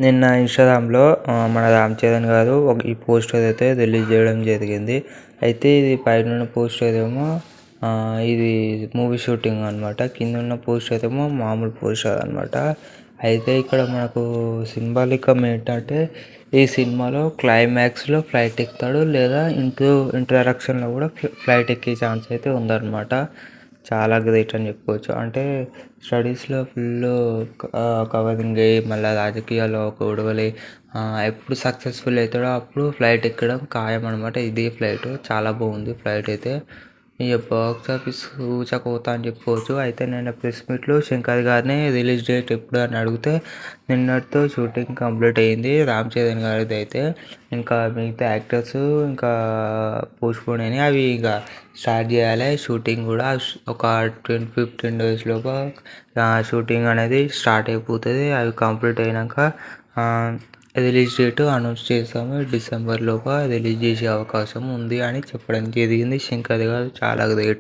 నిన్న ఇన్స్టాగ్రామ్లో మన రామ్ చరణ్ గారు ఈ పోస్టర్ అయితే రిలీజ్ చేయడం జరిగింది. అయితే ఇది పైన పోస్టర్ ఏమో ఇది మూవీ షూటింగ్ అనమాట. కింద ఉన్న పోస్టర్ ఏమో మామూలు పోస్టర్ అనమాట. అయితే ఇక్కడ మనకు సింబాలికం ఏంటంటే ఈ సినిమాలో క్లైమాక్స్లో ఫ్లైట్ ఎక్కుతాడు, లేదా ఇంట్రడక్షన్లో కూడా ఫ్లైట్ ఎక్కే ఛాన్స్ అయితే ఉందన్నమాట. చాలా గ్రేట్ అని చెప్పుకోవచ్చు. అంటే స్టడీస్లో ఫుల్ కవరింగ్ అయ్యి మళ్ళీ రాజకీయాల్లో గొడవలు ఎప్పుడు సక్సెస్ఫుల్ అవుతాడో అప్పుడు ఫ్లైట్ ఎక్కడం ఖాయం అనమాట. ఇదే ఫ్లైట్ చాలా బాగుంది ఫ్లైట్ అయితే. ఇక బాక్స్ ఆఫీస్ ఊచకోత అని చెప్పుకోవచ్చు. అయితే నేను ప్రెస్ మీట్లో శంకర్ గారిని రిలీజ్ డేట్ ఎప్పుడు అని అడిగితే నిన్నటితో షూటింగ్ కంప్లీట్ అయ్యింది రామ్ చరణ్ గారిది అయితే. ఇంకా మిగతా యాక్టర్స్ ఇంకా పోస్ట్పోన్ అయినాయి. అవి ఇంకా స్టార్ట్ చేయాలి షూటింగ్ కూడా. ఒక 10-15 డేస్లోగా షూటింగ్ అనేది స్టార్ట్ అయిపోతుంది. అవి కంప్లీట్ అయినాక రిలీజ్ డేట్ అనౌన్స్ చేస్తాము. డిసెంబర్లోగా రిలీజ్ చేసే అవకాశం ఉంది అని చెప్పడం జరిగింది. శంకర్ గారు చాలా గ్రేట్.